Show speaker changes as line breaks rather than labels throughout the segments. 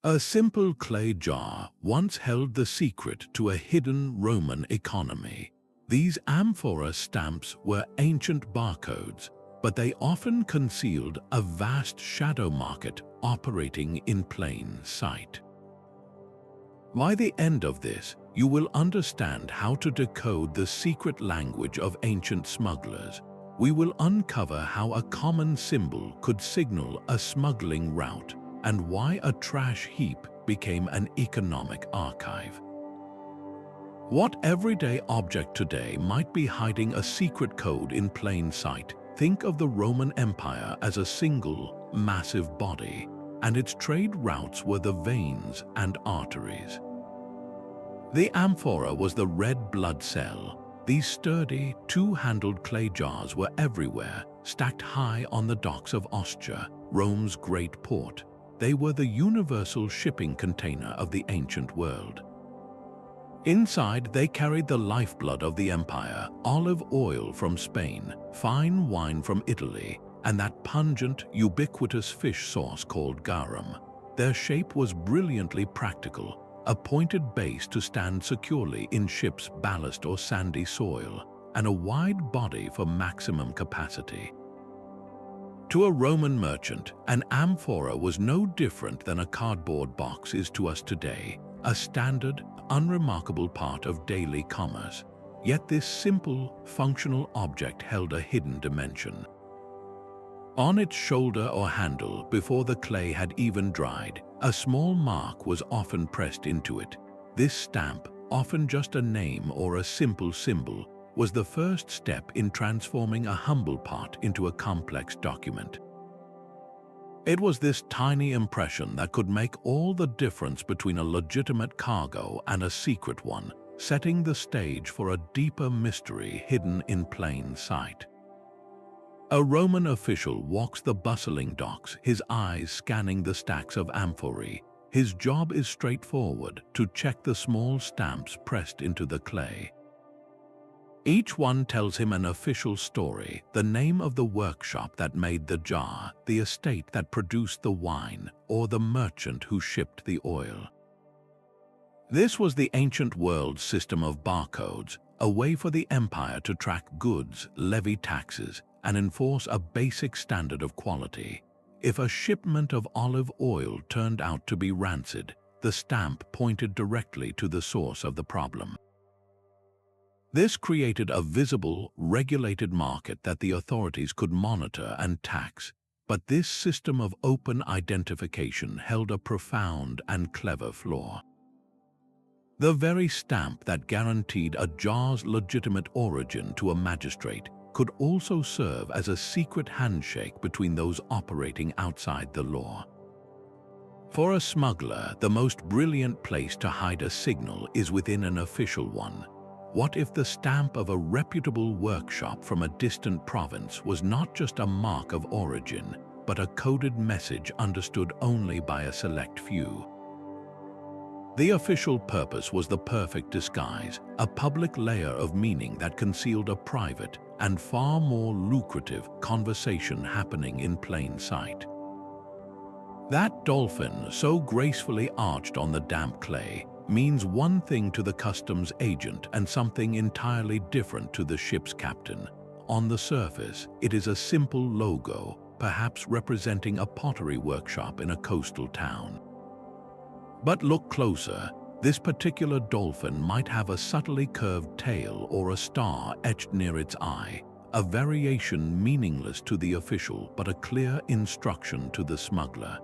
A simple clay jar once held the secret to a hidden Roman economy. These amphora stamps were ancient barcodes, but they often concealed a vast shadow market operating in plain sight. By the end of this, you will understand how to decode the secret language of ancient smugglers. We will uncover how a common symbol could signal a smuggling route and why a trash heap became an economic archive. What everyday object today might be hiding a secret code in plain sight? Think of the Roman Empire as a single, massive body, and its trade routes were the veins and arteries. The amphora was the red blood cell. These sturdy, two-handled clay jars were everywhere, stacked high on the docks of Ostia, Rome's great port. They were the universal shipping container of the ancient world. Inside, they carried the lifeblood of the empire, olive oil from Spain, fine wine from Italy, and that pungent, ubiquitous fish sauce called garum. Their shape was brilliantly practical, a pointed base to stand securely in ships' ballast or sandy soil, and a wide body for maximum capacity. To a Roman merchant, an amphora was no different than a cardboard box is to us today, a standard, unremarkable part of daily commerce. Yet this simple, functional object held a hidden dimension. On its shoulder or handle, before the clay had even dried, a small mark was often pressed into it. This stamp, often just a name or a simple symbol, was the first step in transforming a humble part into a complex document. It was this tiny impression that could make all the difference between a legitimate cargo and a secret one, setting the stage for a deeper mystery hidden in plain sight. A Roman official walks the bustling docks, his eyes scanning the stacks of amphorae. His job is straightforward: to check the small stamps pressed into the clay. Each one tells him an official story: the name of the workshop that made the jar, the estate that produced the wine, or the merchant who shipped the oil. This was the ancient world's system of barcodes, a way for the empire to track goods, levy taxes, and enforce a basic standard of quality. If a shipment of olive oil turned out to be rancid, the stamp pointed directly to the source of the problem. This created a visible, regulated market that the authorities could monitor and tax. But this system of open identification held a profound and clever flaw. The very stamp that guaranteed a jar's legitimate origin to a magistrate could also serve as a secret handshake between those operating outside the law. For a smuggler, the most brilliant place to hide a signal is within an official one. What if the stamp of a reputable workshop from a distant province was not just a mark of origin, but a coded message understood only by a select few? The official purpose was the perfect disguise, a public layer of meaning that concealed a private and far more lucrative conversation happening in plain sight. That dolphin, so gracefully arched on the damp clay, means one thing to the customs agent and something entirely different to the ship's captain. On the surface, it is a simple logo, perhaps representing a pottery workshop in a coastal town. But look closer. This particular dolphin might have a subtly curved tail or a star etched near its eye, a variation meaningless to the official but a clear instruction to the smuggler.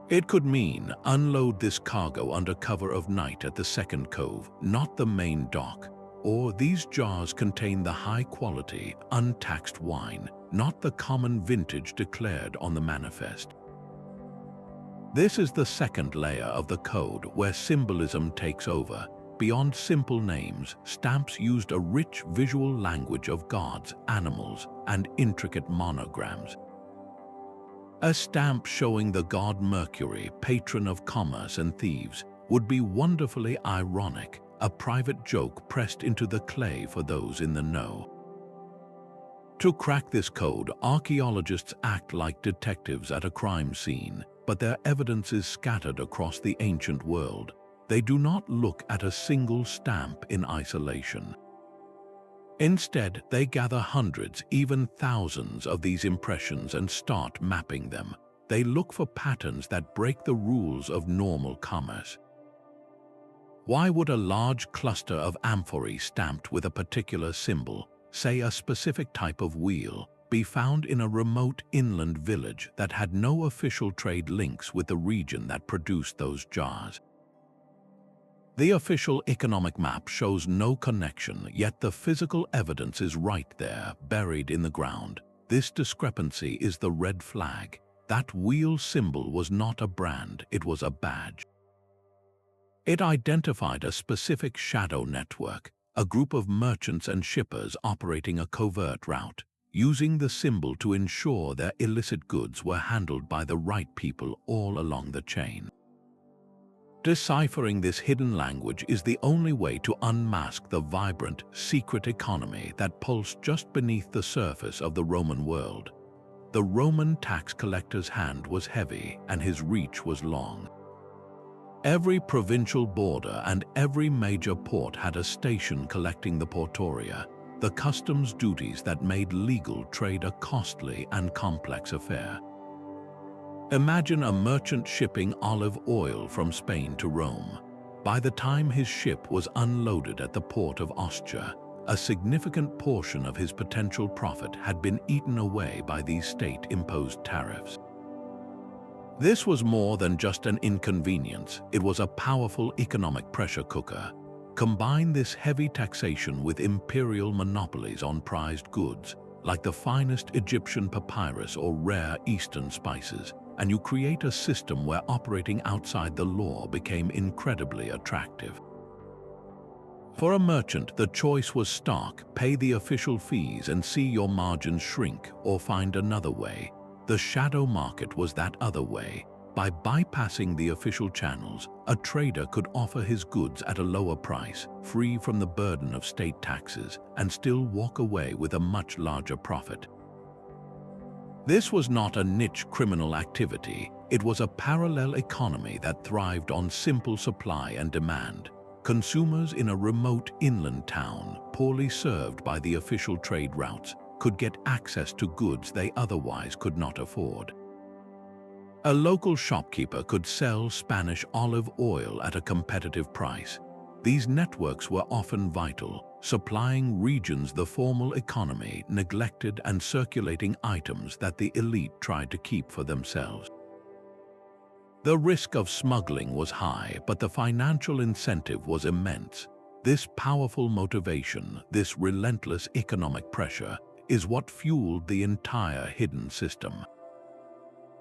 It could mean, unload this cargo under cover of night at the second cove, not the main dock. Or these jars contain the high-quality, untaxed wine, not the common vintage declared on the manifest. This is the second layer of the code where symbolism takes over. Beyond simple names, stamps used a rich visual language of gods, animals, and intricate monograms. A stamp showing the god Mercury, patron of commerce and thieves, would be wonderfully ironic, a private joke pressed into the clay for those in the know. To crack this code, archaeologists act like detectives at a crime scene. but their evidence is scattered across the ancient world. They do not look at a single stamp in isolation. Instead, they gather hundreds, even thousands of these impressions and start mapping them. They look for patterns that break the rules of normal commerce. Why would a large cluster of amphorae stamped with a particular symbol, say a specific type of wheel, be found in a remote inland village that had no official trade links with the region that produced those jars? The official economic map shows no connection, yet the physical evidence is right there, buried in the ground. This discrepancy is the red flag. That wheel symbol was not a brand, it was a badge. It identified a specific shadow network, a group of merchants and shippers operating a covert route, using the symbol to ensure their illicit goods were handled by the right people all along the chain. Deciphering this hidden language is the only way to unmask the vibrant, secret economy that pulsed just beneath the surface of the Roman world. The Roman tax collector's hand was heavy and his reach was long. Every provincial border and every major port had a station collecting the portoria, the customs duties that made legal trade a costly and complex affair. Imagine a merchant shipping olive oil from Spain to Rome. By the time his ship was unloaded at the port of Ostia, a significant portion of his potential profit had been eaten away by these state-imposed tariffs. This was more than just an inconvenience, it was a powerful economic pressure cooker. Combine this heavy taxation with imperial monopolies on prized goods, like the finest Egyptian papyrus or rare Eastern spices, and you create a system where operating outside the law became incredibly attractive. For a merchant, the choice was stark: pay the official fees and see your margins shrink, or find another way. The shadow market was that other way. By bypassing the official channels, a trader could offer his goods at a lower price, free from the burden of state taxes, and still walk away with a much larger profit. This was not a niche criminal activity, it was a parallel economy that thrived on simple supply and demand. Consumers in a remote inland town, poorly served by the official trade routes, could get access to goods they otherwise could not afford. A local shopkeeper could sell Spanish olive oil at a competitive price. These networks were often vital, supplying regions the formal economy neglected and circulating items that the elite tried to keep for themselves. The risk of smuggling was high, but the financial incentive was immense. This powerful motivation, this relentless economic pressure, is what fueled the entire hidden system.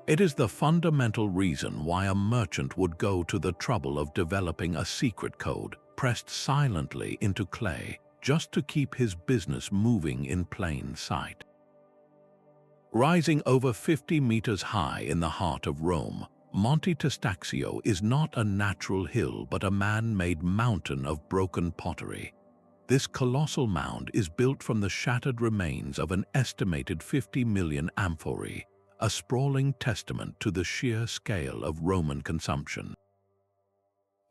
It is the fundamental reason why a merchant would go to the trouble of developing a secret code, pressed silently into clay, just to keep his business moving in plain sight. Rising over 50 meters high in the heart of Rome, Monte Testaccio is not a natural hill but a man-made mountain of broken pottery. This colossal mound is built from the shattered remains of an estimated 50 million amphorae, a sprawling testament to the sheer scale of Roman consumption.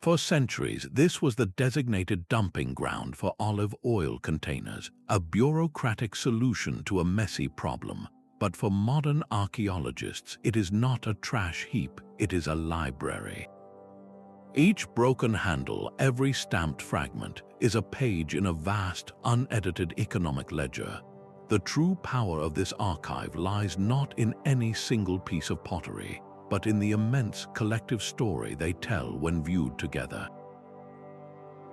For centuries, this was the designated dumping ground for olive oil containers, a bureaucratic solution to a messy problem. But for modern archaeologists, it is not a trash heap, it is a library. Each broken handle, every stamped fragment, is a page in a vast, unedited economic ledger. The true power of this archive lies not in any single piece of pottery, but in the immense collective story they tell when viewed together.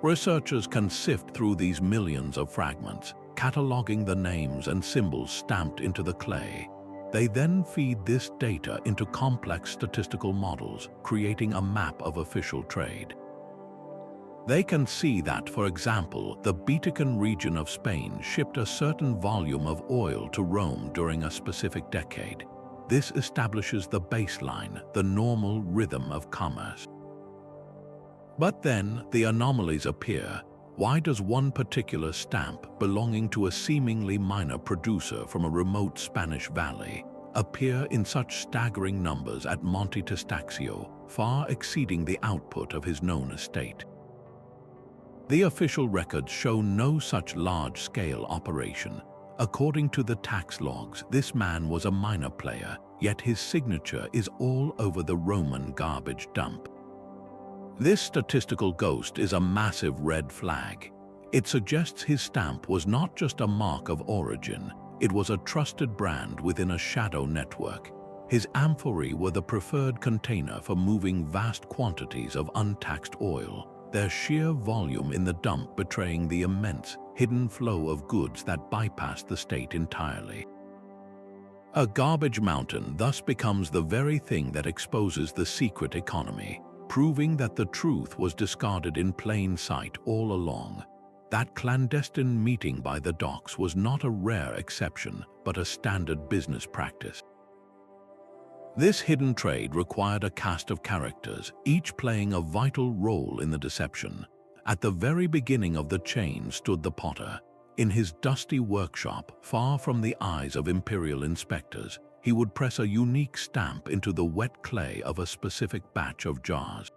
Researchers can sift through these millions of fragments, cataloging the names and symbols stamped into the clay. They then feed this data into complex statistical models, creating a map of official trade. They can see that, for example, the Betucan region of Spain shipped a certain volume of oil to Rome during a specific decade. This establishes the baseline, the normal rhythm of commerce. But then, the anomalies appear. Why does one particular stamp belonging to a seemingly minor producer from a remote Spanish valley, appear in such staggering numbers at Monte Testaccio, far exceeding the output of his known estate. The official records show no such large-scale operation. According to the tax logs, this man was a minor player, yet his signature is all over the Roman garbage dump. This statistical ghost is a massive red flag. It suggests his stamp was not just a mark of origin, it was a trusted brand within a shadow network. His amphorae were the preferred container for moving vast quantities of untaxed oil, their sheer volume in the dump betraying the immense, hidden flow of goods that bypassed the state entirely. A garbage mountain thus becomes the very thing that exposes the secret economy, proving that the truth was discarded in plain sight all along. That clandestine meeting by the docks was not a rare exception, but a standard business practice. This hidden trade required a cast of characters, each playing a vital role in the deception. At the very beginning of the chain stood the potter. In his dusty workshop, far from the eyes of Imperial inspectors, he would press a unique stamp into the wet clay of a specific batch of jars.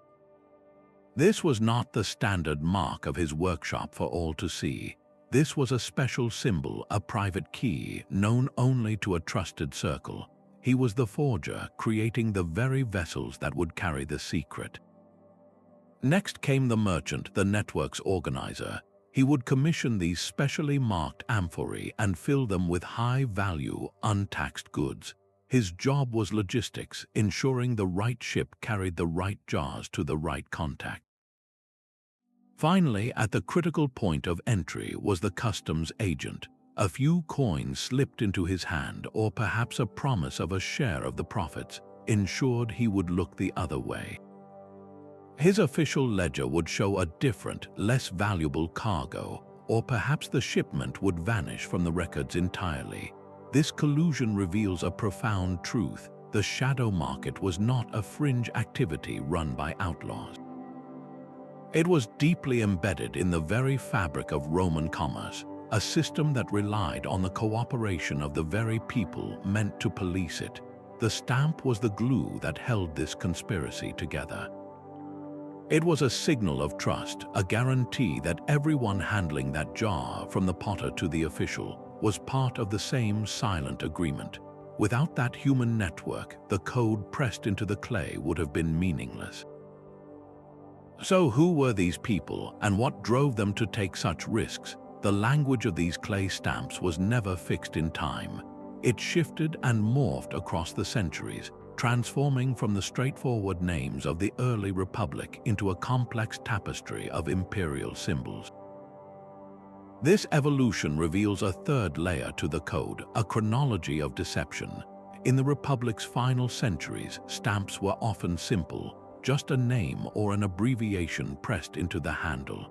This was not the standard mark of his workshop for all to see. This was a special symbol, a private key, known only to a trusted circle. He was the forger, creating the very vessels that would carry the secret. Next came the merchant, the network's organizer. He would commission these specially marked amphorae and fill them with high-value, untaxed goods. His job was logistics, ensuring the right ship carried the right jars to the right contact. Finally, at the critical point of entry was the customs agent. A few coins slipped into his hand, or perhaps a promise of a share of the profits, ensured he would look the other way. His official ledger would show a different, less valuable cargo, or perhaps the shipment would vanish from the records entirely. This collusion reveals a profound truth. The shadow market was not a fringe activity run by outlaws. It was deeply embedded in the very fabric of Roman commerce, a system that relied on the cooperation of the very people meant to police it. The stamp was the glue that held this conspiracy together. It was a signal of trust, a guarantee that everyone handling that jar, from the potter to the official, was part of the same silent agreement. Without that human network, the code pressed into the clay would have been meaningless. So who were these people, and what drove them to take such risks? The language of these clay stamps was never fixed in time. It shifted and morphed across the centuries, transforming from the straightforward names of the early republic into a complex tapestry of imperial symbols. This evolution reveals a third layer to the code, a chronology of deception. In the republic's final centuries, stamps were often simple, just a name or an abbreviation pressed into the handle.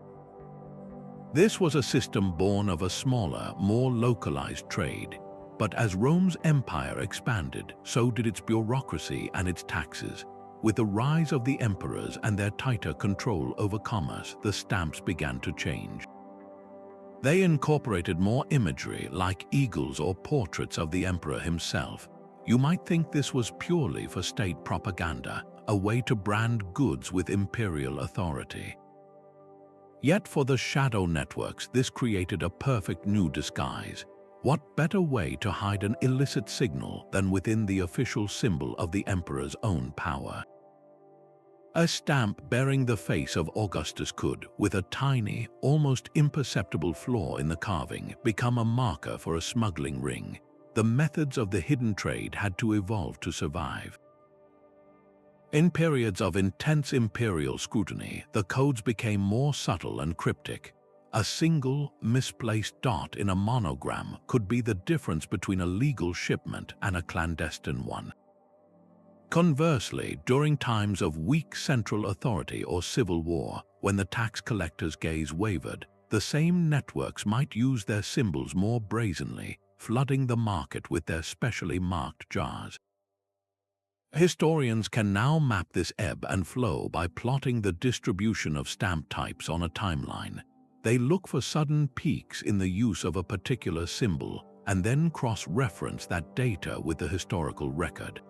This was a system born of a smaller, more localized trade. But as Rome's empire expanded, so did its bureaucracy and its taxes. With the rise of the emperors and their tighter control over commerce, the stamps began to change. They incorporated more imagery, like eagles or portraits of the emperor himself. You might think this was purely for state propaganda, a way to brand goods with imperial authority. Yet for the shadow networks, this created a perfect new disguise. What better way to hide an illicit signal than within the official symbol of the emperor's own power? A stamp bearing the face of Augustus could, with a tiny, almost imperceptible flaw in the carving, become a marker for a smuggling ring. The methods of the hidden trade had to evolve to survive. In periods of intense imperial scrutiny, the codes became more subtle and cryptic. A single, misplaced dot in a monogram could be the difference between a legal shipment and a clandestine one. Conversely, during times of weak central authority or civil war, when the tax collector's gaze wavered, the same networks might use their symbols more brazenly, flooding the market with their specially marked jars. Historians can now map this ebb and flow by plotting the distribution of stamp types on a timeline. They look for sudden peaks in the use of a particular symbol, and then cross-reference that data with the historical record.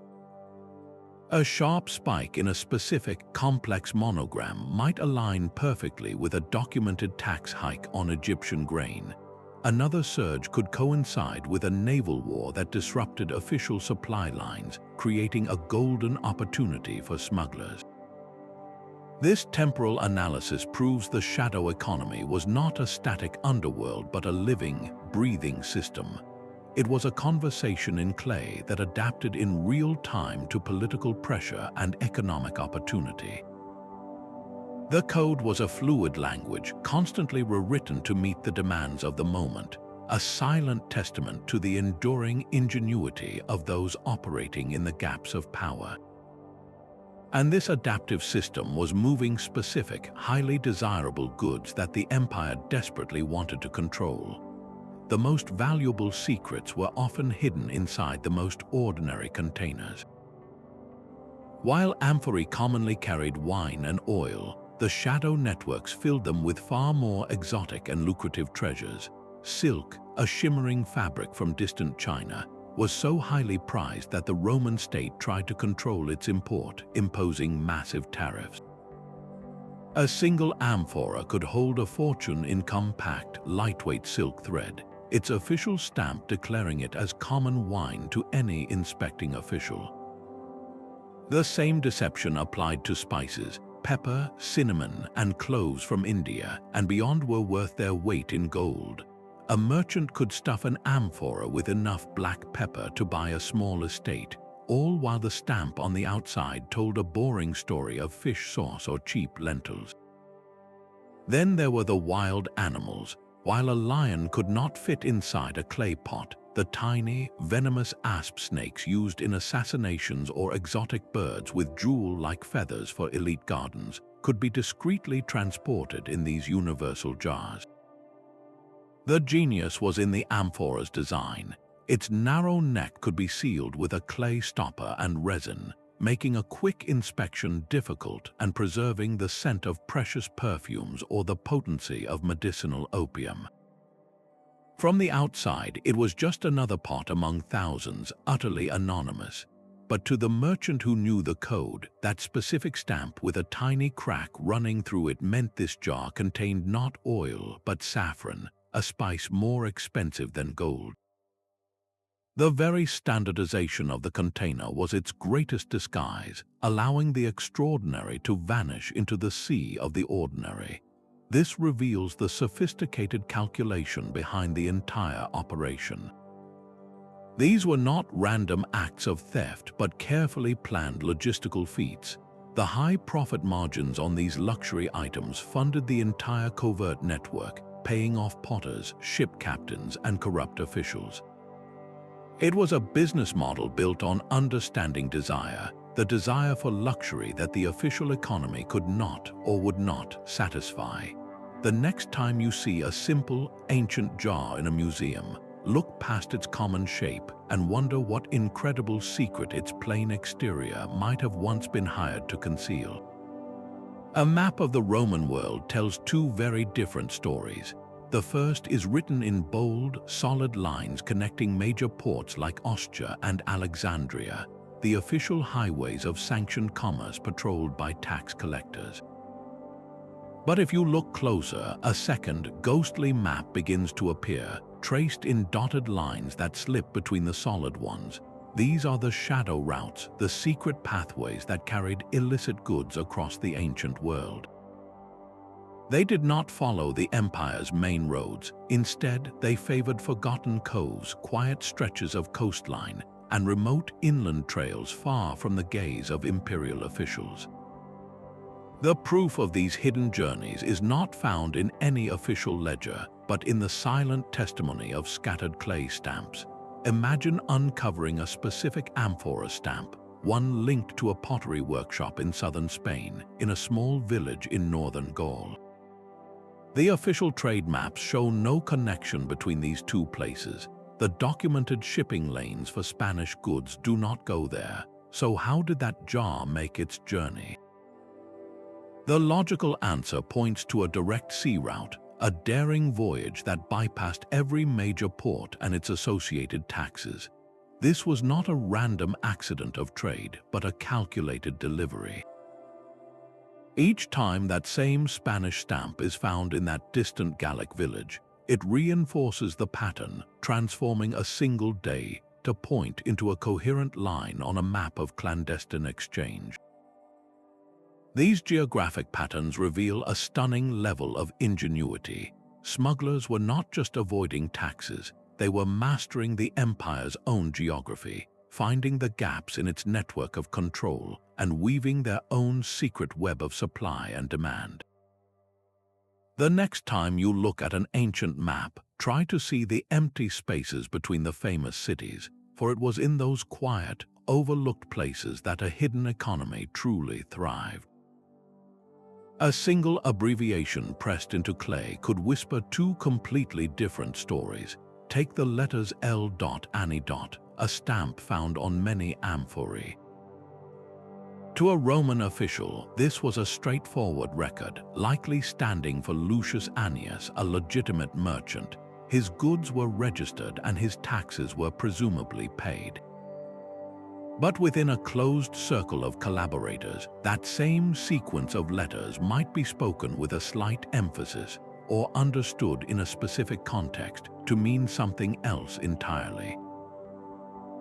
A sharp spike in a specific, complex monogram might align perfectly with a documented tax hike on Egyptian grain. Another surge could coincide with a naval war that disrupted official supply lines, creating a golden opportunity for smugglers. This temporal analysis proves the shadow economy was not a static underworld but a living, breathing system. It was a conversation in clay that adapted in real time to political pressure and economic opportunity. The code was a fluid language, constantly rewritten to meet the demands of the moment, a silent testament to the enduring ingenuity of those operating in the gaps of power. And this adaptive system was moving specific, highly desirable goods that the empire desperately wanted to control. The most valuable secrets were often hidden inside the most ordinary containers. While Amphorae commonly carried wine and oil, the shadow networks filled them with far more exotic and lucrative treasures. Silk, a shimmering fabric from distant China, was so highly prized that the Roman state tried to control its import, imposing massive tariffs. A single amphora could hold a fortune in compact, lightweight silk thread, its official stamp declaring it as common wine to any inspecting official. The same deception applied to spices. Pepper, cinnamon, and cloves from India and beyond were worth their weight in gold. A merchant could stuff an amphora with enough black pepper to buy a small estate, all while the stamp on the outside told a boring story of fish sauce or cheap lentils. Then there were the wild animals. While a lion could not fit inside a clay pot, the tiny, venomous asp snakes used in assassinations or exotic birds with jewel-like feathers for elite gardens could be discreetly transported in these universal jars. The genius was in the amphora's design. Its narrow neck could be sealed with a clay stopper and resin, making a quick inspection difficult and preserving the scent of precious perfumes or the potency of medicinal opium. From the outside, it was just another pot among thousands, utterly anonymous. But to the merchant who knew the code, that specific stamp with a tiny crack running through it meant this jar contained not oil but saffron, a spice more expensive than gold. The very standardization of the container was its greatest disguise, allowing the extraordinary to vanish into the sea of the ordinary. This reveals the sophisticated calculation behind the entire operation. These were not random acts of theft but carefully planned logistical feats. The high profit margins on these luxury items funded the entire covert network, paying off potters, ship captains, and corrupt officials. It was a business model built on understanding desire, the desire for luxury that the official economy could not or would not satisfy. The next time you see a simple, ancient jar in a museum, look past its common shape and wonder what incredible secret its plain exterior might have once been hired to conceal. A map of the Roman world tells two very different stories. The first is written in bold, solid lines connecting major ports like Ostia and Alexandria, the official highways of sanctioned commerce patrolled by tax collectors. But if you look closer, a second, ghostly map begins to appear, traced in dotted lines that slip between the solid ones. These are the shadow routes, the secret pathways that carried illicit goods across the ancient world. They did not follow the empire's main roads. Instead, they favored forgotten coves, quiet stretches of coastline, and remote inland trails far from the gaze of imperial officials. The proof of these hidden journeys is not found in any official ledger, but in the silent testimony of scattered clay stamps. Imagine uncovering a specific amphora stamp, one linked to a pottery workshop in southern Spain, in a small village in northern Gaul. The official trade maps show no connection between these two places. The documented shipping lanes for Spanish goods do not go there, so how did that jar make its journey? The logical answer points to a direct sea route, a daring voyage that bypassed every major port and its associated taxes. This was not a random accident of trade, but a calculated delivery. Each time that same Spanish stamp is found in that distant Gallic village, it reinforces the pattern, transforming a single day to point into a coherent line on a map of clandestine exchange. These geographic patterns reveal a stunning level of ingenuity. Smugglers were not just avoiding taxes, they were mastering the empire's own geography, finding the gaps in its network of control, and weaving their own secret web of supply and demand. The next time you look at an ancient map, try to see the empty spaces between the famous cities, for it was in those quiet, overlooked places that a hidden economy truly thrived. A single abbreviation pressed into clay could whisper two completely different stories. Take the letters L.Annie. A stamp found on many amphorae. To a Roman official, this was a straightforward record, likely standing for Lucius Annius, a legitimate merchant. His goods were registered and his taxes were presumably paid. But within a closed circle of collaborators, that same sequence of letters might be spoken with a slight emphasis or understood in a specific context to mean something else entirely.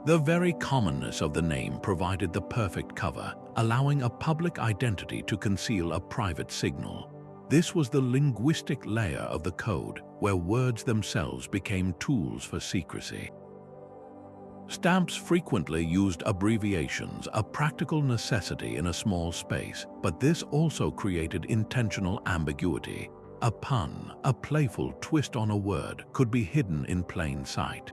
The very commonness of the name provided the perfect cover, allowing a public identity to conceal a private signal. This was the linguistic layer of the code, where words themselves became tools for secrecy. Stamps frequently used abbreviations, a practical necessity in a small space, but this also created intentional ambiguity. A pun, a playful twist on a word, could be hidden in plain sight.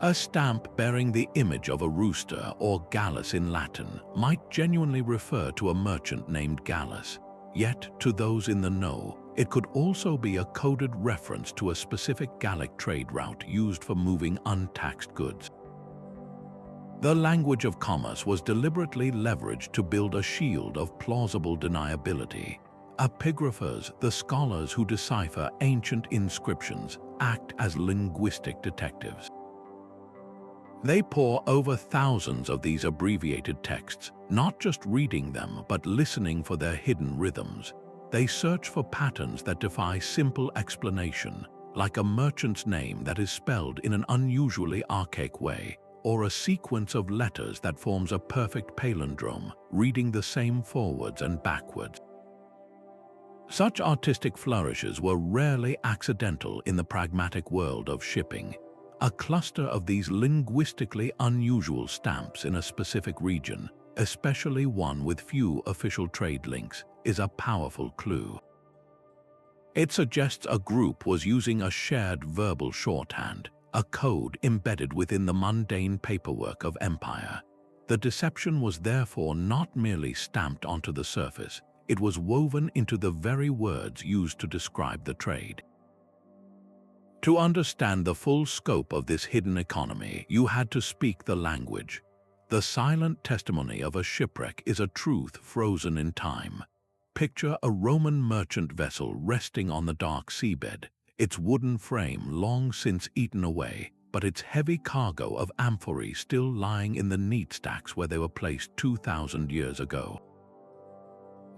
A stamp bearing the image of a rooster or Gallus in Latin might genuinely refer to a merchant named Gallus. Yet, to those in the know, it could also be a coded reference to a specific Gallic trade route used for moving untaxed goods. The language of commerce was deliberately leveraged to build a shield of plausible deniability. Epigraphers, the scholars who decipher ancient inscriptions, act as linguistic detectives. They pore over thousands of these abbreviated texts, not just reading them but listening for their hidden rhythms. They search for patterns that defy simple explanation, like a merchant's name that is spelled in an unusually archaic way, or a sequence of letters that forms a perfect palindrome, reading the same forwards and backwards. Such artistic flourishes were rarely accidental in the pragmatic world of shipping. A cluster of these linguistically unusual stamps in a specific region, especially one with few official trade links, is a powerful clue. It suggests a group was using a shared verbal shorthand, a code embedded within the mundane paperwork of empire. The deception was therefore not merely stamped onto the surface, it was woven into the very words used to describe the trade. To understand the full scope of this hidden economy, you had to speak the language. The silent testimony of a shipwreck is a truth frozen in time. Picture a Roman merchant vessel resting on the dark seabed, its wooden frame long since eaten away, but its heavy cargo of amphorae still lying in the neat stacks where they were placed 2,000 years ago.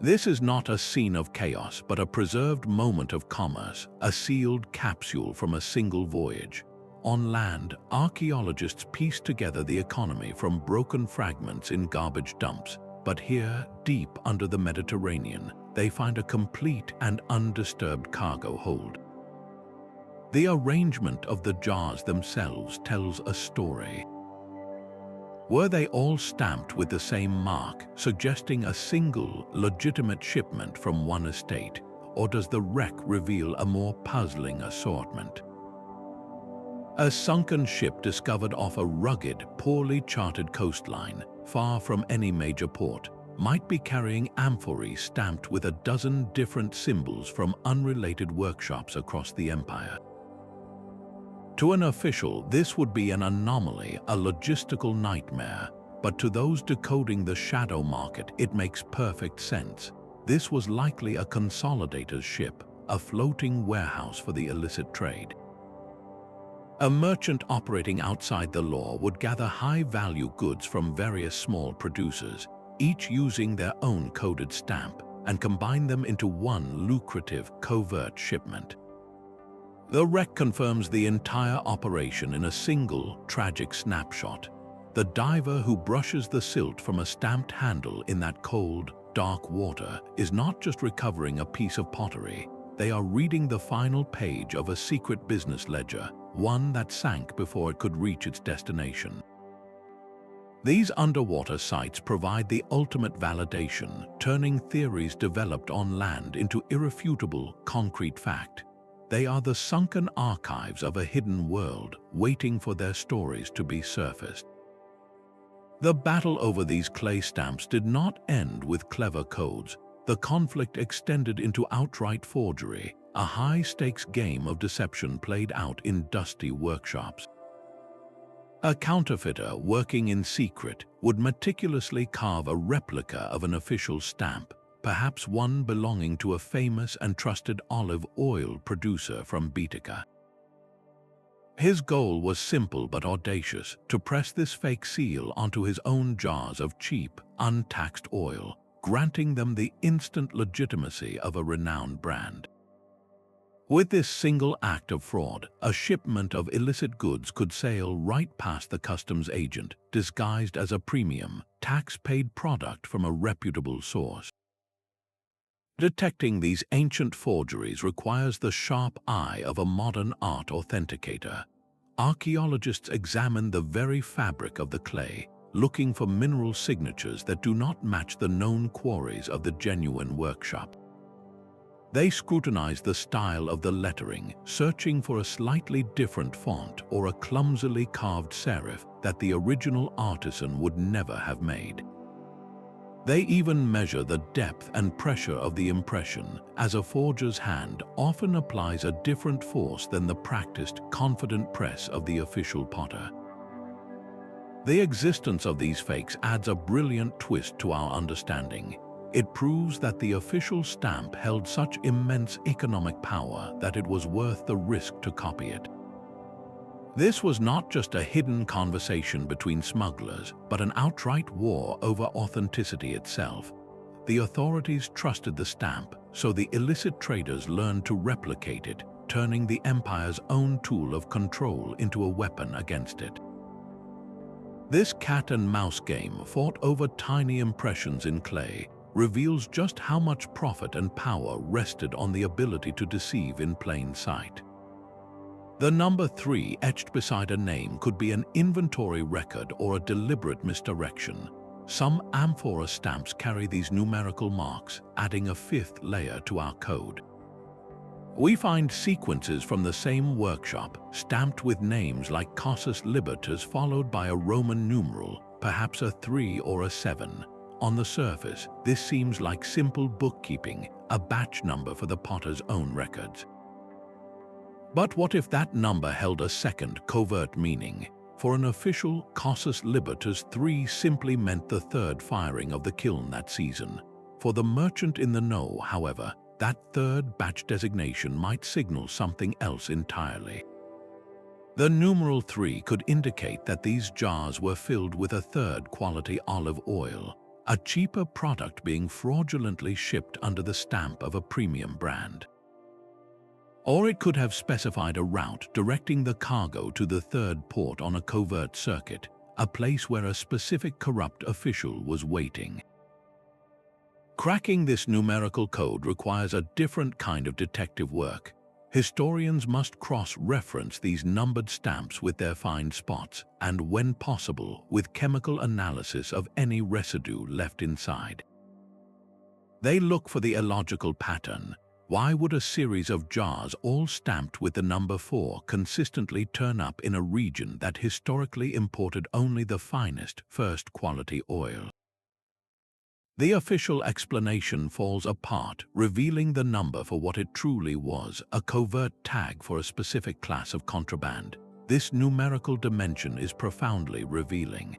This is not a scene of chaos, but a preserved moment of commerce, a sealed capsule from a single voyage. On land, archaeologists piece together the economy from broken fragments in garbage dumps, but here, deep under the Mediterranean, they find a complete and undisturbed cargo hold. The arrangement of the jars themselves tells a story. Were they all stamped with the same mark, suggesting a single, legitimate shipment from one estate, or does the wreck reveal a more puzzling assortment? A sunken ship discovered off a rugged, poorly charted coastline, far from any major port, might be carrying amphorae stamped with a dozen different symbols from unrelated workshops across the empire. To an official, this would be an anomaly, a logistical nightmare, but to those decoding the shadow market, it makes perfect sense. This was likely a consolidator's ship, a floating warehouse for the illicit trade. A merchant operating outside the law would gather high-value goods from various small producers, each using their own coded stamp, and combine them into one lucrative, covert shipment. The wreck confirms the entire operation in a single, tragic snapshot. The diver who brushes the silt from a stamped handle in that cold, dark water is not just recovering a piece of pottery. They are reading the final page of a secret business ledger, one that sank before it could reach its destination. These underwater sites provide the ultimate validation, turning theories developed on land into irrefutable, concrete fact. They are the sunken archives of a hidden world, waiting for their stories to be surfaced. The battle over these clay stamps did not end with clever codes. The conflict extended into outright forgery, a high-stakes game of deception played out in dusty workshops. A counterfeiter working in secret would meticulously carve a replica of an official stamp, perhaps one belonging to a famous and trusted olive oil producer from Baetica. His goal was simple but audacious: to press this fake seal onto his own jars of cheap, untaxed oil, granting them the instant legitimacy of a renowned brand. With this single act of fraud, a shipment of illicit goods could sail right past the customs agent, disguised as a premium, tax-paid product from a reputable source. Detecting these ancient forgeries requires the sharp eye of a modern art authenticator. Archaeologists examine the very fabric of the clay, looking for mineral signatures that do not match the known quarries of the genuine workshop. They scrutinize the style of the lettering, searching for a slightly different font or a clumsily carved serif that the original artisan would never have made. They even measure the depth and pressure of the impression, as a forger's hand often applies a different force than the practiced, confident press of the official potter. The existence of these fakes adds a brilliant twist to our understanding. It proves that the official stamp held such immense economic power that it was worth the risk to copy it. This was not just a hidden conversation between smugglers, but an outright war over authenticity itself. The authorities trusted the stamp, so the illicit traders learned to replicate it, turning the empire's own tool of control into a weapon against it. This cat-and-mouse game, fought over tiny impressions in clay, reveals just how much profit and power rested on the ability to deceive in plain sight. The number 3 etched beside a name could be an inventory record or a deliberate misdirection. Some Amphora stamps carry these numerical marks, adding a fifth layer to our code. We find sequences from the same workshop, stamped with names like Casus Libertas followed by a Roman numeral, perhaps a 3 or a 7. On the surface, this seems like simple bookkeeping, a batch number for the potter's own records. But what if that number held a second, covert meaning? For an official, Casus Libertas 3 simply meant the third firing of the kiln that season. For the merchant in the know, however, that third batch designation might signal something else entirely. The numeral 3 could indicate that these jars were filled with a third-quality olive oil, a cheaper product being fraudulently shipped under the stamp of a premium brand. Or it could have specified a route directing the cargo to the third port on a covert circuit, a place where a specific corrupt official was waiting. Cracking this numerical code requires a different kind of detective work. Historians must cross-reference these numbered stamps with their find spots and, when possible, with chemical analysis of any residue left inside. They look for the illogical pattern. Why would a series of jars all stamped with the number 4 consistently turn up in a region that historically imported only the finest, first-quality oil? The official explanation falls apart, revealing the number for what it truly was, a covert tag for a specific class of contraband. This numerical dimension is profoundly revealing.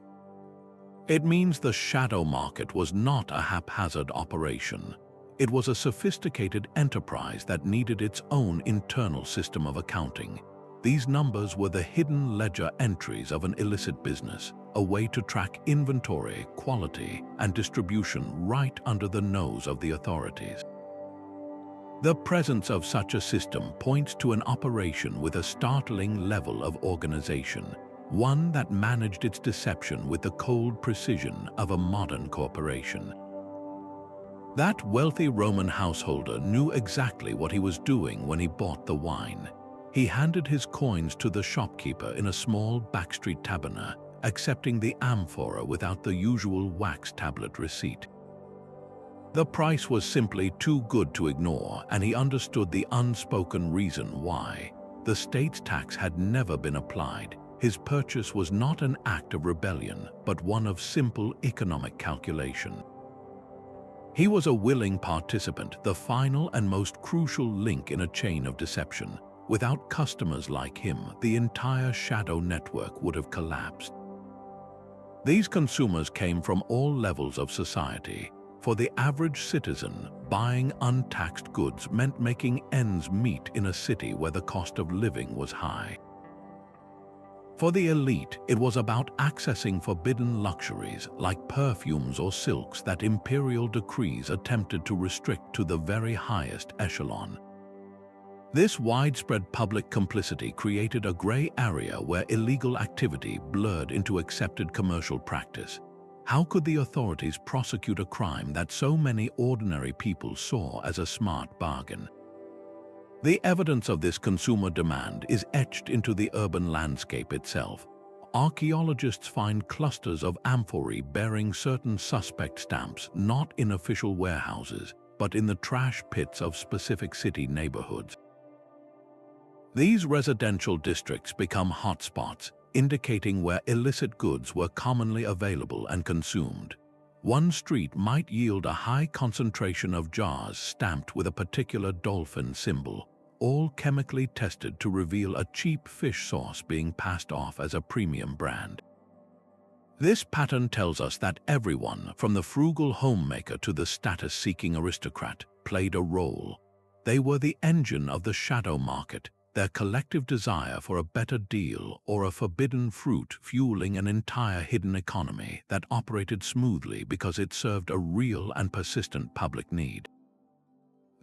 It means the shadow market was not a haphazard operation. It was a sophisticated enterprise that needed its own internal system of accounting. These numbers were the hidden ledger entries of an illicit business, a way to track inventory, quality, and distribution right under the nose of the authorities. The presence of such a system points to an operation with a startling level of organization, one that managed its deception with the cold precision of a modern corporation. That wealthy Roman householder knew exactly what he was doing when he bought the wine. He handed his coins to the shopkeeper in a small backstreet taberna, accepting the amphora without the usual wax tablet receipt. The price was simply too good to ignore, and he understood the unspoken reason why. The state's tax had never been applied. His purchase was not an act of rebellion, but one of simple economic calculation. He was a willing participant, the final and most crucial link in a chain of deception. Without customers like him, the entire shadow network would have collapsed. These consumers came from all levels of society. For the average citizen, buying untaxed goods meant making ends meet in a city where the cost of living was high. For the elite, it was about accessing forbidden luxuries like perfumes or silks that imperial decrees attempted to restrict to the very highest echelon. This widespread public complicity created a gray area where illegal activity blurred into accepted commercial practice. How could the authorities prosecute a crime that so many ordinary people saw as a smart bargain? The evidence of this consumer demand is etched into the urban landscape itself. Archaeologists find clusters of amphorae bearing certain suspect stamps not in official warehouses, but in the trash pits of specific city neighborhoods. These residential districts become hotspots, indicating where illicit goods were commonly available and consumed. One street might yield a high concentration of jars stamped with a particular dolphin symbol, all chemically tested to reveal a cheap fish sauce being passed off as a premium brand. This pattern tells us that everyone, from the frugal homemaker to the status-seeking aristocrat, played a role. They were the engine of the shadow market, their collective desire for a better deal or a forbidden fruit fueling an entire hidden economy that operated smoothly because it served a real and persistent public need.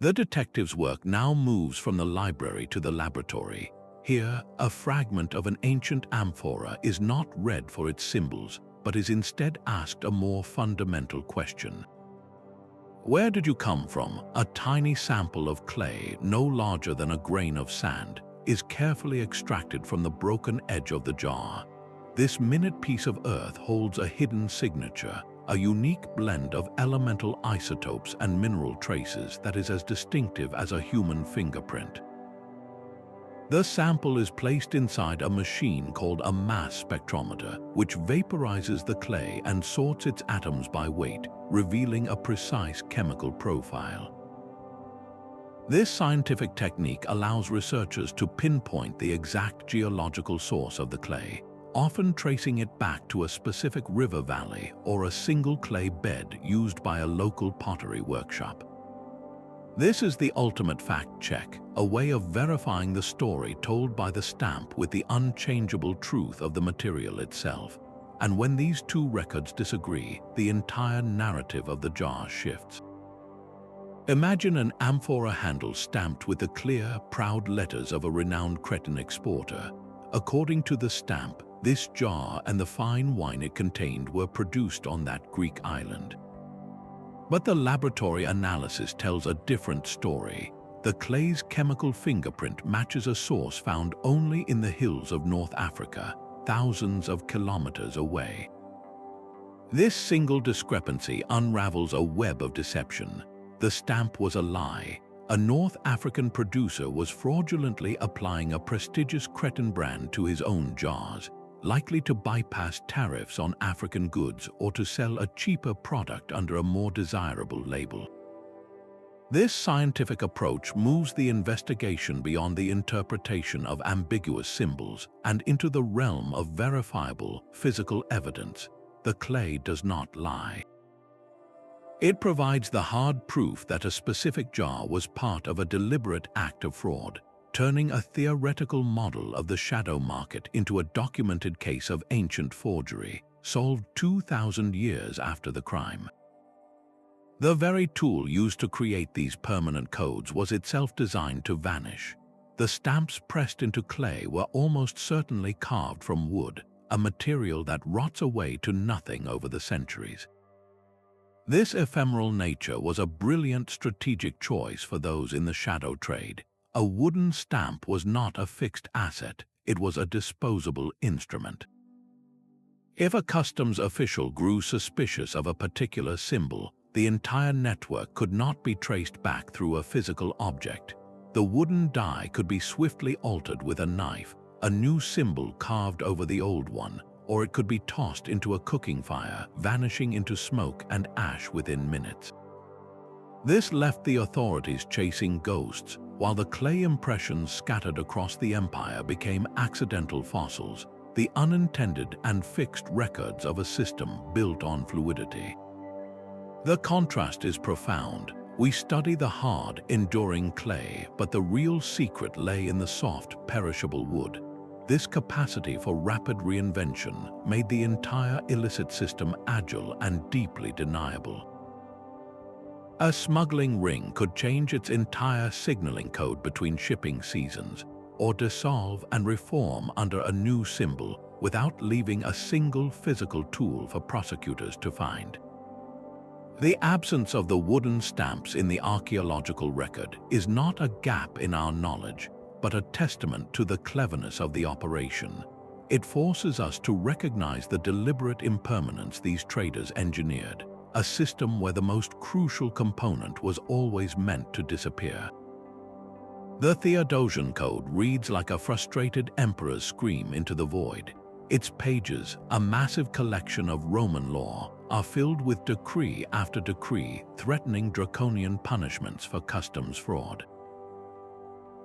The detective's work now moves from the library to the laboratory. Here, a fragment of an ancient amphora is not read for its symbols, but is instead asked a more fundamental question. Where did you come from? A tiny sample of clay, no larger than a grain of sand, is carefully extracted from the broken edge of the jar. This minute piece of earth holds a hidden signature, a unique blend of elemental isotopes and mineral traces that is as distinctive as a human fingerprint. The sample is placed inside a machine called a mass spectrometer, which vaporizes the clay and sorts its atoms by weight, revealing a precise chemical profile. This scientific technique allows researchers to pinpoint the exact geological source of the clay, often tracing it back to a specific river valley or a single clay bed used by a local pottery workshop. This is the ultimate fact check, a way of verifying the story told by the stamp with the unchangeable truth of the material itself. And when these two records disagree, the entire narrative of the jar shifts. Imagine an amphora handle stamped with the clear, proud letters of a renowned Cretan exporter. According to the stamp, this jar and the fine wine it contained were produced on that Greek island. But the laboratory analysis tells a different story. The clay's chemical fingerprint matches a source found only in the hills of North Africa, thousands of kilometers away. This single discrepancy unravels a web of deception. The stamp was a lie. A North African producer was fraudulently applying a prestigious Cretan brand to his own jars, likely to bypass tariffs on African goods or to sell a cheaper product under a more desirable label. This scientific approach moves the investigation beyond the interpretation of ambiguous symbols and into the realm of verifiable, physical evidence. The clay does not lie. It provides the hard proof that a specific jar was part of a deliberate act of fraud, turning a theoretical model of the shadow market into a documented case of ancient forgery, solved 2,000 years after the crime. The very tool used to create these permanent codes was itself designed to vanish. The stamps pressed into clay were almost certainly carved from wood, a material that rots away to nothing over the centuries. This ephemeral nature was a brilliant strategic choice for those in the shadow trade. A wooden stamp was not a fixed asset, it was a disposable instrument. If a customs official grew suspicious of a particular symbol, the entire network could not be traced back through a physical object. The wooden die could be swiftly altered with a knife, a new symbol carved over the old one, or it could be tossed into a cooking fire, vanishing into smoke and ash within minutes. This left the authorities chasing ghosts, while the clay impressions scattered across the empire became accidental fossils, the unintended and fixed records of a system built on fluidity. The contrast is profound. We study the hard, enduring clay, but the real secret lay in the soft, perishable wood. This capacity for rapid reinvention made the entire illicit system agile and deeply deniable. A smuggling ring could change its entire signaling code between shipping seasons, or dissolve and reform under a new symbol without leaving a single physical tool for prosecutors to find. The absence of the wooden stamps in the archaeological record is not a gap in our knowledge, but a testament to the cleverness of the operation. It forces us to recognize the deliberate impermanence these traders engineered, a system where the most crucial component was always meant to disappear. The Theodosian Code reads like a frustrated emperor's scream into the void. Its pages, a massive collection of Roman law, are filled with decree after decree threatening draconian punishments for customs fraud.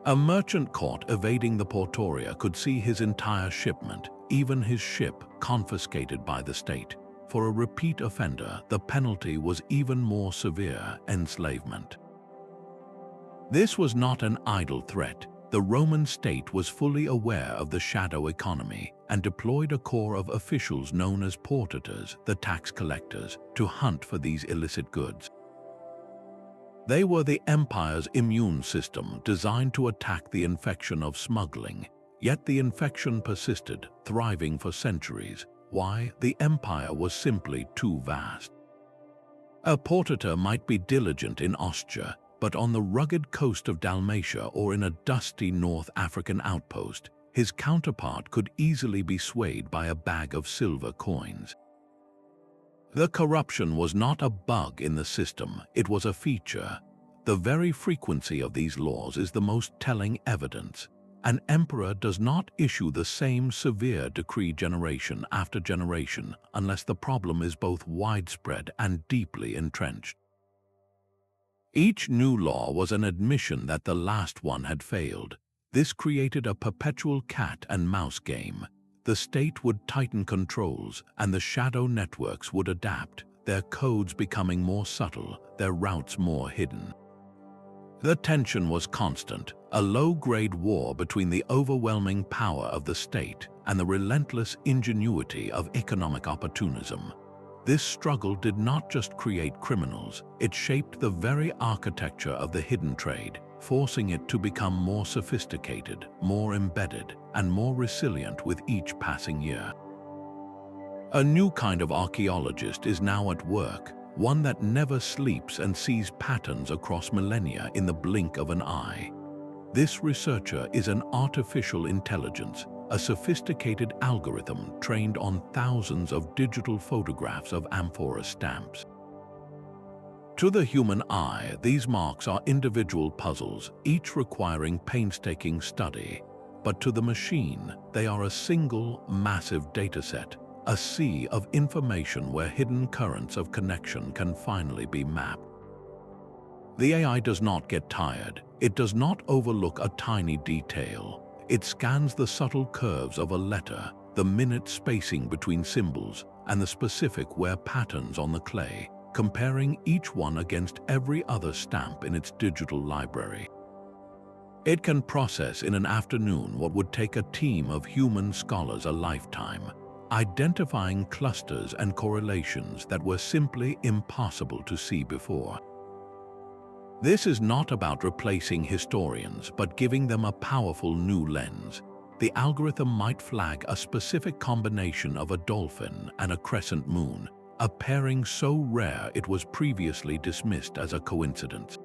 A merchant caught evading the portoria could see his entire shipment, even his ship, confiscated by the state. For a repeat offender, the penalty was even more severe: enslavement. This was not an idle threat. The Roman state was fully aware of the shadow economy and deployed a corps of officials known as portators, the tax collectors, to hunt for these illicit goods. They were the empire's immune system designed to attack the infection of smuggling, yet the infection persisted, thriving for centuries. Why? The empire was simply too vast. A portator might be diligent in Austria, but on the rugged coast of Dalmatia or in a dusty North African outpost, his counterpart could easily be swayed by a bag of silver coins. The corruption was not a bug in the system, it was a feature. The very frequency of these laws is the most telling evidence. An emperor does not issue the same severe decree generation after generation unless the problem is both widespread and deeply entrenched. Each new law was an admission that the last one had failed. This created a perpetual cat and mouse game. The state would tighten controls, and the shadow networks would adapt, their codes becoming more subtle, their routes more hidden. The tension was constant, a low-grade war between the overwhelming power of the state and the relentless ingenuity of economic opportunism. This struggle did not just create criminals, it shaped the very architecture of the hidden trade, forcing it to become more sophisticated, more embedded, and more resilient with each passing year. A new kind of archaeologist is now at work, one that never sleeps and sees patterns across millennia in the blink of an eye. This researcher is an artificial intelligence, a sophisticated algorithm trained on thousands of digital photographs of Amphora stamps. To the human eye, these marks are individual puzzles, each requiring painstaking study. But to the machine, they are a single, massive dataset, a sea of information where hidden currents of connection can finally be mapped. The AI does not get tired. It does not overlook a tiny detail. It scans the subtle curves of a letter, the minute spacing between symbols, and the specific wear patterns on the clay. comparing each one against every other stamp in its digital library. It can process in an afternoon what would take a team of human scholars a lifetime, identifying clusters and correlations that were simply impossible to see before. This is not about replacing historians, but giving them a powerful new lens. The algorithm might flag a specific combination of a dolphin and a crescent moon, a pairing so rare it was previously dismissed as a coincidence.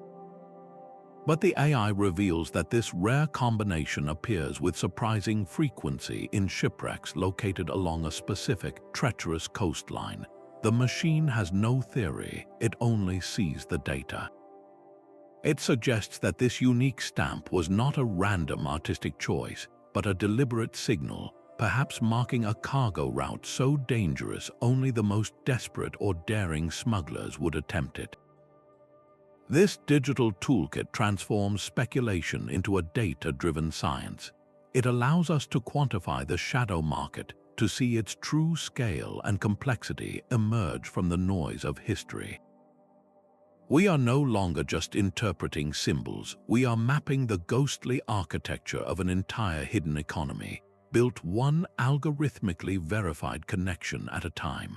But the AI reveals that this rare combination appears with surprising frequency in shipwrecks located along a specific, treacherous coastline. The machine has no theory, it only sees the data. It suggests that this unique stamp was not a random artistic choice, but a deliberate signal, perhaps marking a cargo route so dangerous only the most desperate or daring smugglers would attempt it. This digital toolkit transforms speculation into a data-driven science. It allows us to quantify the shadow market, to see its true scale and complexity emerge from the noise of history. We are no longer just interpreting symbols, we are mapping the ghostly architecture of an entire hidden economy, built one algorithmically verified connection at a time.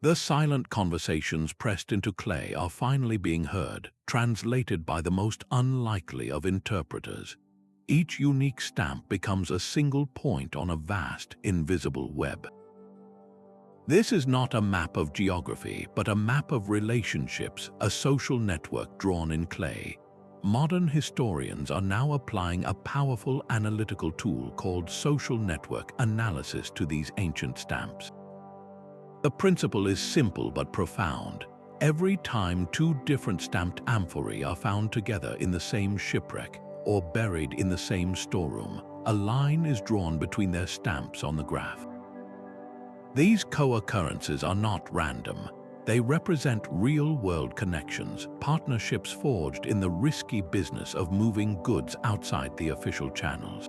The silent conversations pressed into clay are finally being heard, translated by the most unlikely of interpreters. Each unique stamp becomes a single point on a vast, invisible web. This is not a map of geography, but a map of relationships, a social network drawn in clay. Modern historians are now applying a powerful analytical tool called social network analysis to these ancient stamps. The principle is simple but profound. Every time two different stamped amphorae are found together in the same shipwreck or buried in the same storeroom, a line is drawn between their stamps on the graph. These co-occurrences are not random. They represent real-world connections, partnerships forged in the risky business of moving goods outside the official channels.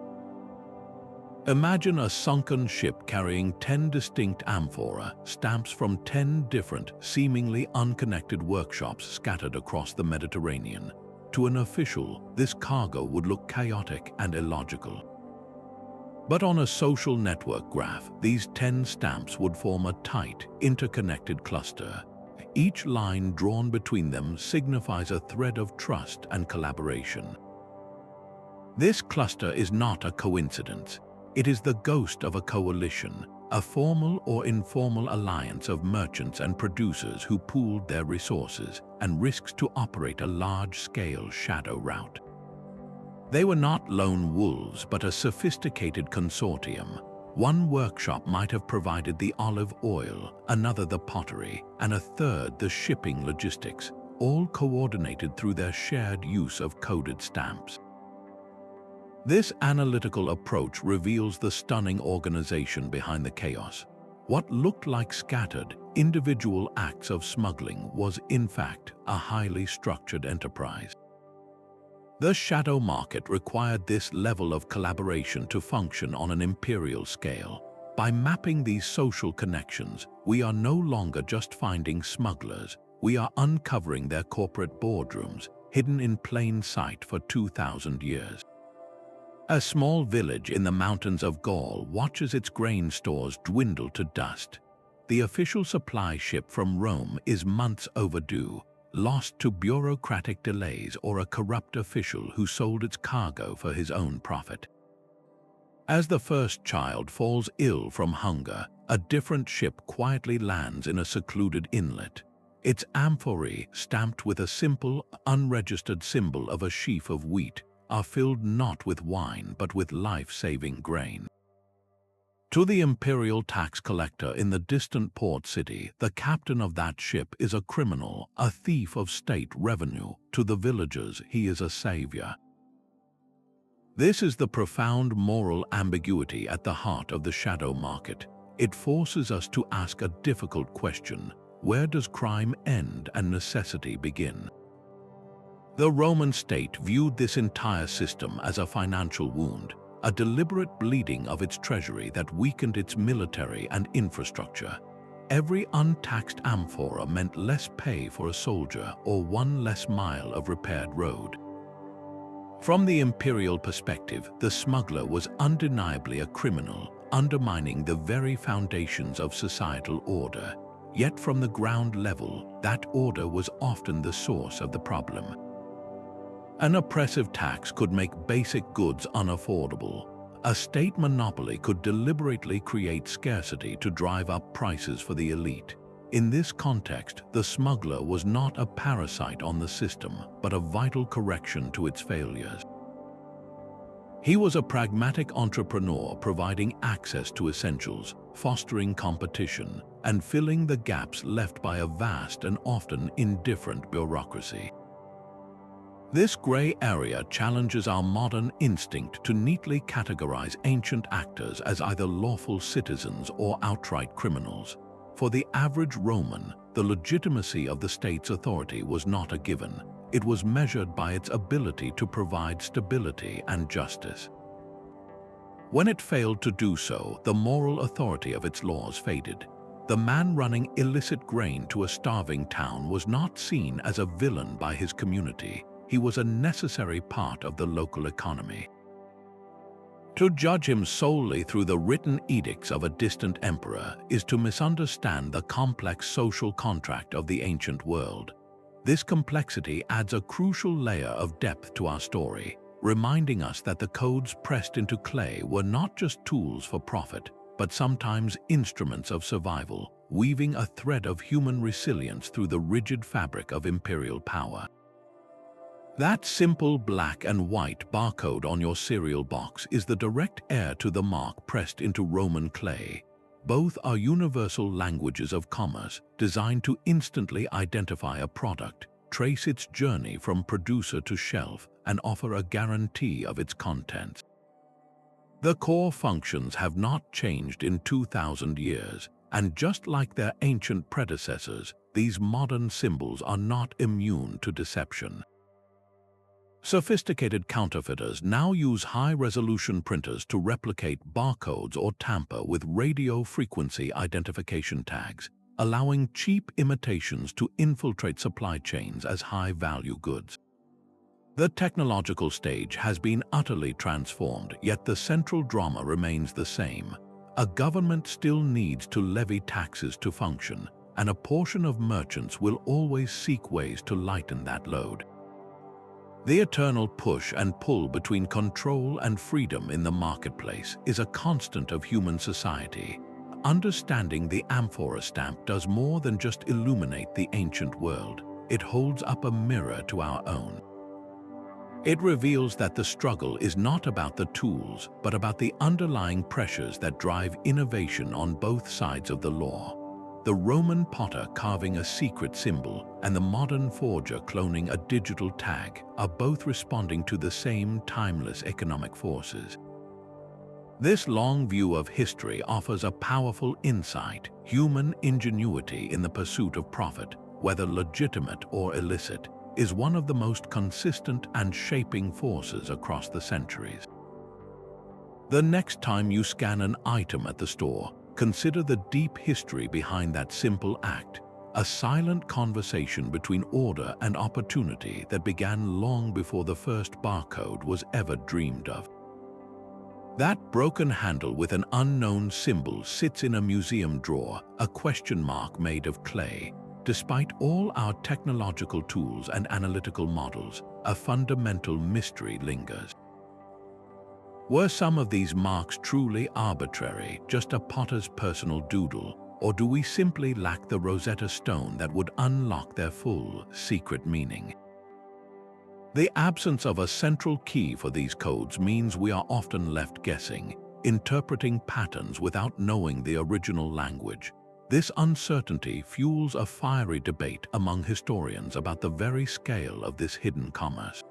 Imagine a sunken ship carrying 10 distinct amphora, stamps from 10 different, seemingly unconnected workshops scattered across the Mediterranean. To an official, this cargo would look chaotic and illogical. But on a social network graph, these 10 stamps would form a tight, interconnected cluster. Each line drawn between them signifies a thread of trust and collaboration. This cluster is not a coincidence. It is the ghost of a coalition, a formal or informal alliance of merchants and producers who pooled their resources and risked to operate a large-scale shadow route. They were not lone wolves, but a sophisticated consortium. One workshop might have provided the olive oil, another the pottery, and a third the shipping logistics, all coordinated through their shared use of coded stamps. This analytical approach reveals the stunning organization behind the chaos. What looked like scattered, individual acts of smuggling was, in fact, a highly structured enterprise. The shadow market required this level of collaboration to function on an imperial scale. By mapping these social connections, we are no longer just finding smugglers, we are uncovering their corporate boardrooms, hidden in plain sight for 2,000 years. A small village in the mountains of Gaul watches its grain stores dwindle to dust. The official supply ship from Rome is months overdue, lost to bureaucratic delays or a corrupt official who sold its cargo for his own profit. As the first child falls ill from hunger, a different ship quietly lands in a secluded inlet. Its amphorae, stamped with a simple, unregistered symbol of a sheaf of wheat, are filled not with wine but with life-saving grain. To the imperial tax collector in the distant port city, the captain of that ship is a criminal, a thief of state revenue. To the villagers, he is a savior. This is the profound moral ambiguity at the heart of the shadow market. It forces us to ask a difficult question: where does crime end and necessity begin? The Roman state viewed this entire system as a financial wound, a deliberate bleeding of its treasury that weakened its military and infrastructure. every untaxed amphora meant less pay for a soldier or one less mile of repaired road. From the Imperial perspective, the smuggler was undeniably a criminal, undermining the very foundations of societal order. Yet from the ground level, that order was often the source of the problem. An oppressive tax could make basic goods unaffordable. A state monopoly could deliberately create scarcity to drive up prices for the elite. In this context, the smuggler was not a parasite on the system, but a vital correction to its failures. He was a pragmatic entrepreneur providing access to essentials, fostering competition, and filling the gaps left by a vast and often indifferent bureaucracy. This gray area challenges our modern instinct to neatly categorize ancient actors as either lawful citizens or outright criminals. For the average Roman, the legitimacy of the state's authority was not a given. It was measured by its ability to provide stability and justice. When it failed to do so, the moral authority of its laws faded. The man running illicit grain to a starving town was not seen as a villain by his community. He was a necessary part of the local economy. To judge him solely through the written edicts of a distant emperor is to misunderstand the complex social contract of the ancient world. This complexity adds a crucial layer of depth to our story, reminding us that the codes pressed into clay were not just tools for profit, but sometimes instruments of survival, weaving a thread of human resilience through the rigid fabric of imperial power. That simple black and white barcode on your cereal box is the direct heir to the mark pressed into Roman clay. Both are universal languages of commerce designed to instantly identify a product, trace its journey from producer to shelf, and offer a guarantee of its contents. The core functions have not changed in 2,000 years, and just like their ancient predecessors, these modern symbols are not immune to deception. Sophisticated counterfeiters now use high-resolution printers to replicate barcodes or tamper with radio frequency identification tags, allowing cheap imitations to infiltrate supply chains as high-value goods. The technological stage has been utterly transformed, yet the central drama remains the same. A government still needs to levy taxes to function, and a portion of merchants will always seek ways to lighten that load. The eternal push and pull between control and freedom in the marketplace is a constant of human society. Understanding the Amphora stamp does more than just illuminate the ancient world. It holds up a mirror to our own. It reveals that the struggle is not about the tools, but about the underlying pressures that drive innovation on both sides of the law. The Roman potter carving a secret symbol and the modern forger cloning a digital tag are both responding to the same timeless economic forces. This long view of history offers a powerful insight. Human ingenuity in the pursuit of profit, whether legitimate or illicit, is one of the most consistent and shaping forces across the centuries. The next time you scan an item at the store, consider the deep history behind that simple act, a silent conversation between order and opportunity that began long before the first barcode was ever dreamed of. That broken handle with an unknown symbol sits in a museum drawer, a question mark made of clay. Despite all our technological tools and analytical models, a fundamental mystery lingers. Were some of these marks truly arbitrary, just a potter's personal doodle, or do we simply lack the Rosetta Stone that would unlock their full, secret meaning? The absence of a central key for these codes means we are often left guessing, interpreting patterns without knowing the original language. This uncertainty fuels a fiery debate among historians about the very scale of this hidden commerce.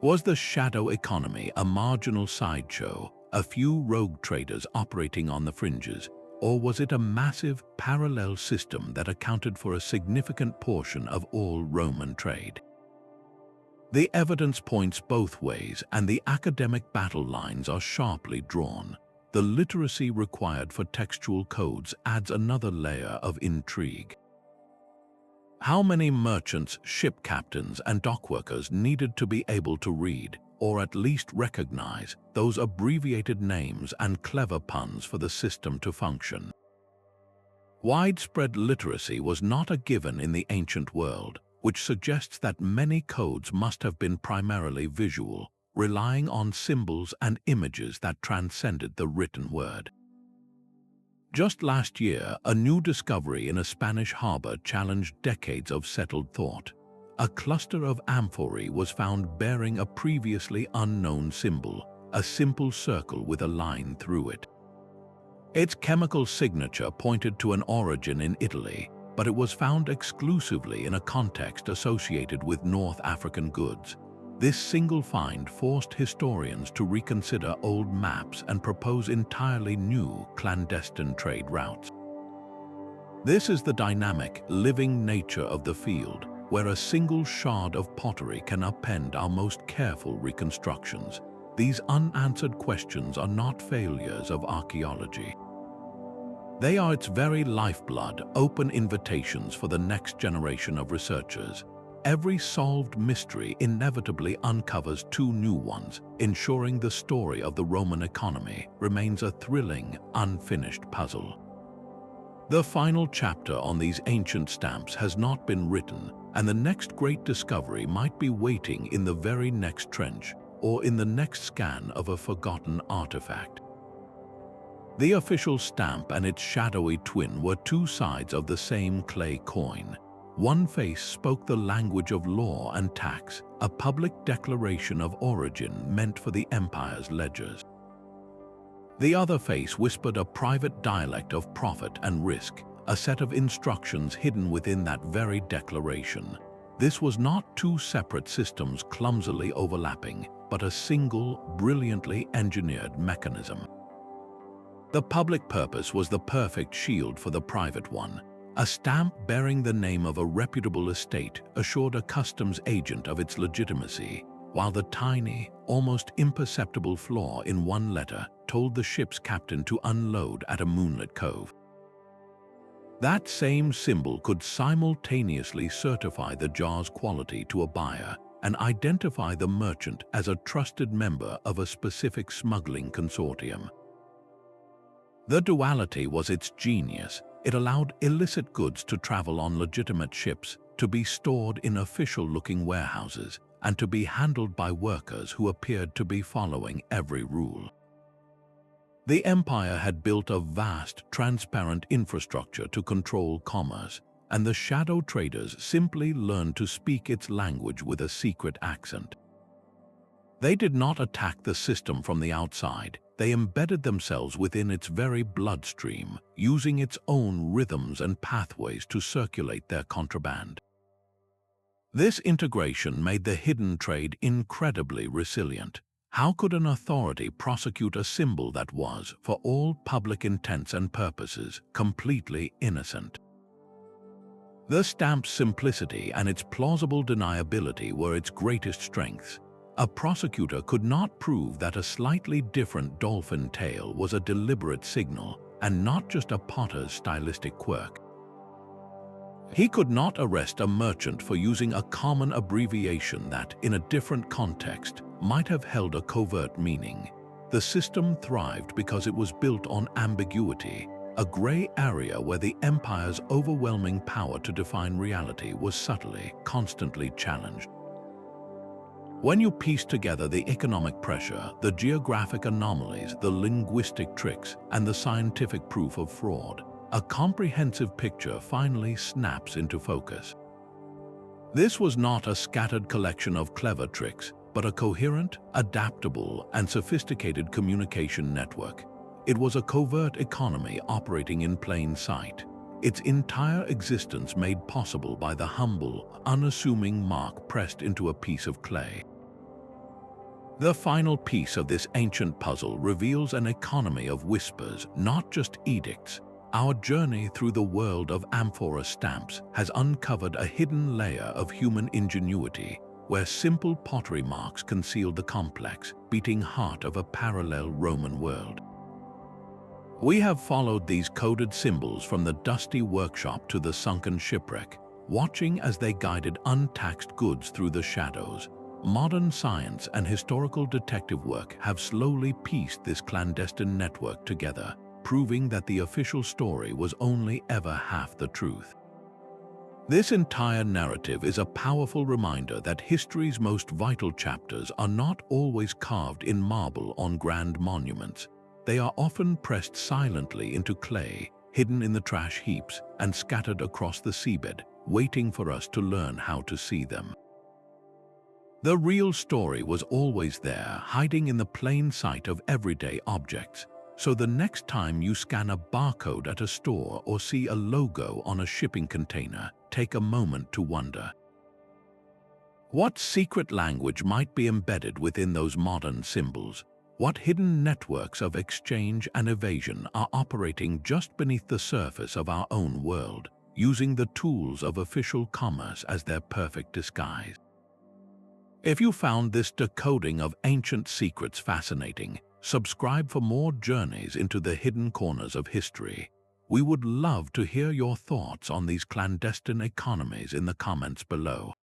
Was the shadow economy a marginal sideshow, a few rogue traders operating on the fringes, or was it a massive, parallel system that accounted for a significant portion of all Roman trade? The evidence points both ways, and the academic battle lines are sharply drawn. the literacy required for textual codes adds another layer of intrigue. How many merchants, ship captains, and dockworkers needed to be able to read, or at least recognize, those abbreviated names and clever puns for the system to function? Widespread literacy was not a given in the ancient world, which suggests that many codes must have been primarily visual, relying on symbols and images that transcended the written word. Just last year, a new discovery in a Spanish harbor challenged decades of settled thought. A cluster of amphorae was found bearing a previously unknown symbol, a simple circle with a line through it. Its chemical signature pointed to an origin in Italy, but it was found exclusively in a context associated with North African goods. This single find forced historians to reconsider old maps and propose entirely new clandestine trade routes. This is the dynamic, living nature of the field, where a single shard of pottery can append our most careful reconstructions. These unanswered questions are not failures of archaeology. They are its very lifeblood, open invitations for the next generation of researchers. Every solved mystery inevitably uncovers two new ones, ensuring the story of the Roman economy remains a thrilling, unfinished puzzle. The final chapter on these ancient stamps has not been written, and the next great discovery might be waiting in the very next trench or in the next scan of a forgotten artifact. The official stamp and its shadowy twin were two sides of the same clay coin. One face spoke the language of law and tax, a public declaration of origin meant for the empire's ledgers. The other face whispered a private dialect of profit and risk, a set of instructions hidden within that very declaration. This was not two separate systems clumsily overlapping, but a single, brilliantly engineered mechanism. The public purpose was the perfect shield for the private one. A stamp bearing the name of a reputable estate assured a customs agent of its legitimacy, while the tiny, almost imperceptible flaw in one letter told the ship's captain to unload at a moonlit cove. That same symbol could simultaneously certify the jar's quality to a buyer and identify the merchant as a trusted member of a specific smuggling consortium. The duality was its genius. It allowed illicit goods to travel on legitimate ships, to be stored in official-looking warehouses, and to be handled by workers who appeared to be following every rule. The empire had built a vast, transparent infrastructure to control commerce, and the shadow traders simply learned to speak its language with a secret accent. They did not attack the system from the outside. They embedded themselves within its very bloodstream, using its own rhythms and pathways to circulate their contraband. This integration made the hidden trade incredibly resilient. How could an authority prosecute a symbol that was, for all public intents and purposes, completely innocent? The stamp's simplicity and its plausible deniability were its greatest strengths. A prosecutor could not prove that a slightly different dolphin tail was a deliberate signal and not just a potter's stylistic quirk. He could not arrest a merchant for using a common abbreviation that, in a different context, might have held a covert meaning. The system thrived because it was built on ambiguity, a gray area where the empire's overwhelming power to define reality was subtly, constantly challenged. When you piece together the economic pressure, the geographic anomalies, the linguistic tricks, and the scientific proof of fraud, a comprehensive picture finally snaps into focus. This was not a scattered collection of clever tricks, but a coherent, adaptable, and sophisticated communication network. It was a covert economy operating in plain sight, its entire existence made possible by the humble, unassuming mark pressed into a piece of clay. The final piece of this ancient puzzle reveals an economy of whispers, not just edicts. Our journey through the world of amphora stamps has uncovered a hidden layer of human ingenuity, where simple pottery marks concealed the complex, beating heart of a parallel Roman world. We have followed these coded symbols from the dusty workshop to the sunken shipwreck, watching as they guided untaxed goods through the shadows. Modern science and historical detective work have slowly pieced this clandestine network together, proving that the official story was only ever half the truth. This entire narrative is a powerful reminder that history's most vital chapters are not always carved in marble on grand monuments. They are often pressed silently into clay, hidden in the trash heaps, and scattered across the seabed, waiting for us to learn how to see them. The real story was always there, hiding in the plain sight of everyday objects. So the next time you scan a barcode at a store or see a logo on a shipping container, take a moment to wonder. What secret language might be embedded within those modern symbols? What hidden networks of exchange and evasion are operating just beneath the surface of our own world, using the tools of official commerce as their perfect disguise? If you found this decoding of ancient secrets fascinating, subscribe for more journeys into the hidden corners of history. We would love to hear your thoughts on these clandestine economies in the comments below.